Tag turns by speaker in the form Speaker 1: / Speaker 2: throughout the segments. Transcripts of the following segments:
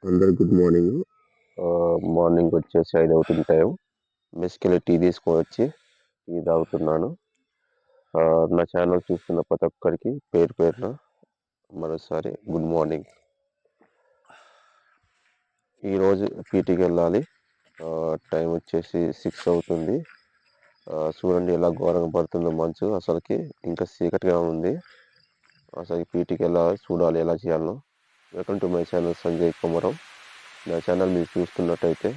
Speaker 1: అందరికి good morning. Morning వచ్చేసి 5 అవుతుంది టైం. మెస్కెళ్ళి టీ తీసుకొని వచ్చి టీ తాగుతున్నాను. నా ఛానల్ చూస్తున్న ప్రతి ఒక్కరికి పేరు పేరున మరోసారి గుడ్ మార్నింగ్. ఈరోజు పీటీకి వెళ్ళాలి. టైం వచ్చేసి 6 అవుతుంది. చూడండి ఎలా ఘోరంగా పడుతుందో మంచు. అసలుకి ఇంకా చీకటిగా ఉంది. అసలు పీటీకి వెళ్ళాలి, చూడాలి ఎలా చేయాలో. Welcome to my channel Sanjay Komaram. నా ఛానల్ మీరు చూస్తున్నట్టయితే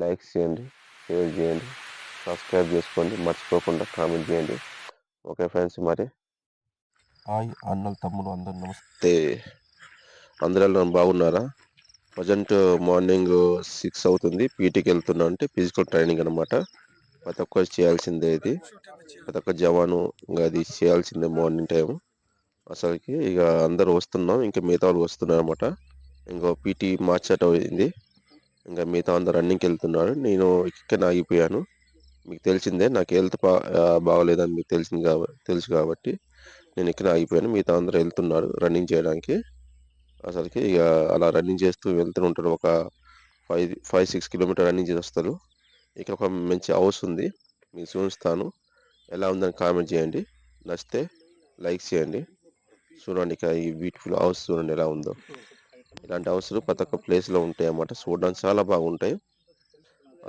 Speaker 1: లైక్ చేయండి, షేర్ చేయండి, సబ్స్క్రైబ్ చేసుకోండి, మర్చిపోకుండా కామెంట్ చేయండి. ఓకే ఫ్రెండ్స్, మరి హాయ్ అన్నలు తమ్ముడు అందరు నమస్తే. అందరూ బాగున్నారా? ప్రజెంట్ మార్నింగ్ 6 అవుతుంది. పీటీకి వెళ్తున్నా అంటే ఫిజికల్ ట్రైనింగ్ అనమాట. ప్రతి ఒక్కరు చేయాల్సిందే ఇది. ప్రతి ఒక్క జవాను ఇంకా అది చేయాల్సిందే మార్నింగ్ టైం. అసలుకి ఇక అందరూ వస్తున్నాం, ఇంకా మిగతా వాళ్ళు వస్తున్నారు అనమాట. ఇంకో పీటీ మార్చట్ అయింది. ఇంకా మిగతా అందరు రన్నింగ్కి వెళ్తున్నారు. నేను ఇక్కడ ఆగిపోయాను. మీకు తెలిసిందే, నాకు హెల్త్ బాగోలేదని మీకు తెలుసు కాబట్టి నేను ఇక్కడ ఆగిపోయాను. మిగతా అందరూ వెళ్తున్నారు రన్నింగ్ చేయడానికి. అసలుకి ఇక అలా రన్నింగ్ చేస్తూ వెళ్తూ ఉంటారు. ఒక 5-6 కిలోమీటర్ రన్నింగ్ చేసి వస్తారు. ఇక్కడ ఒక మంచి హౌస్ ఉంది, మీకు చూపిస్తాను. ఎలా ఉందని కామెంట్ చేయండి. నచ్చితే లైక్ చేయండి. చూడండి, ఇక ఈ బ్యూటిఫుల్ హౌస్ చూడండి ఎలా ఉందో. ఇలాంటి హౌస్లు ప్రతి ఒక్క ప్లేస్లో ఉంటాయి అన్నమాట. చూడడానికి చాలా బాగుంటాయి.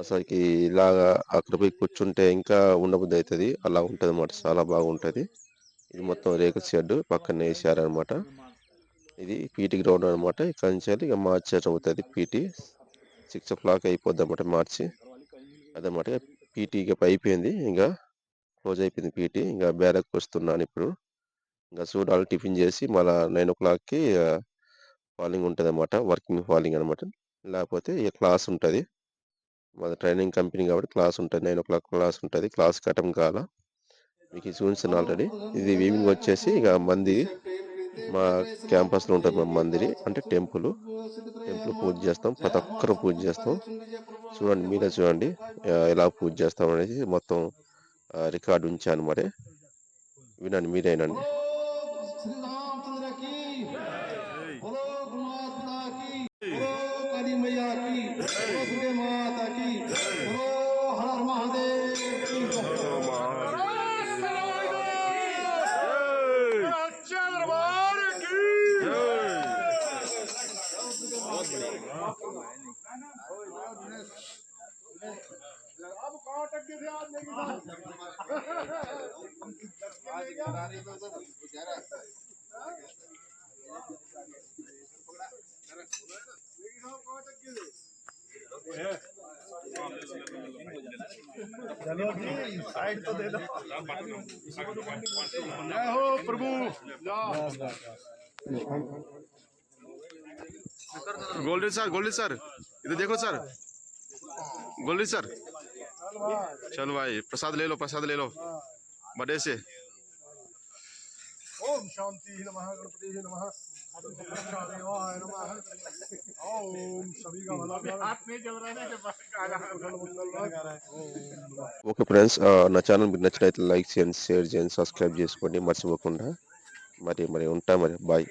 Speaker 1: అసలుకి ఇలాగా అక్కడ పోయి కూర్చుంటే ఇంకా ఉండబుద్ధి అవుతుంది. అలా ఉంటుంది అన్నమాట, చాలా బాగుంటుంది. ఇది మొత్తం రేకుల షెడ్ పక్కనే వేసారనమాట. ఇది పీటీ గ్రౌండ్ అనమాట. ఇక్కడ నుంచి ఇక మార్చి అవుతుంది. పీటీ 6 o'clock అయిపోద్ది అన్నమాట, మార్చి. అదనమాట పీటీ ఇక అయిపోయింది, ఇంకా క్లోజ్ అయిపోయింది పీటీ. ఇంకా బ్యారక్ వస్తున్నాను ఇప్పుడు. ఇంకా చూడాలి, టిఫిన్ చేసి మళ్ళీ 9 o'clockకి ఫాలింగ్ ఉంటుంది అన్నమాట. వర్కింగ్ ఫాలింగ్ అనమాట. లేకపోతే ఇక క్లాస్ ఉంటుంది. మాది ట్రైనింగ్ కంపెనీ కాబట్టి క్లాస్ ఉంటుంది. 9 o'clock క్లాస్ ఉంటుంది. క్లాస్ అటెండ్ కావాలా, మీకు చూపించాను ఆల్రెడీ. ఇది ఈవినింగ్ వచ్చేసి ఇక మంది మా క్యాంపస్లో ఉంటుంది. మా మందిరి అంటే టెంపుల్ పూజ చేస్తాం. ప్రతి ఒక్కరు పూజ చేస్తాం. చూడండి, మీరే చూడండి ఎలా పూజ చేస్తాం అనేది మొత్తం రికార్డు ఉంచాను. మరి వినండి, మీరేనండి. साइड तो दे दो। जय हो प्रभु। गोल्डी सर इधर देखो सर। गोल्डी सर, चलो भाई प्रसाद ले लो बड़े से। ओम शांति नमः गणपति नमः ఓకే ఫ్రెండ్స్, నా ఛానల్ మీకు నచ్చినట్లయితే లైక్ చేయండి, షేర్ చేయండి, సబ్స్క్రైబ్ చేసుకోండి మర్చిపోకుండా. మరి ఉంటా, మరి బాయ్.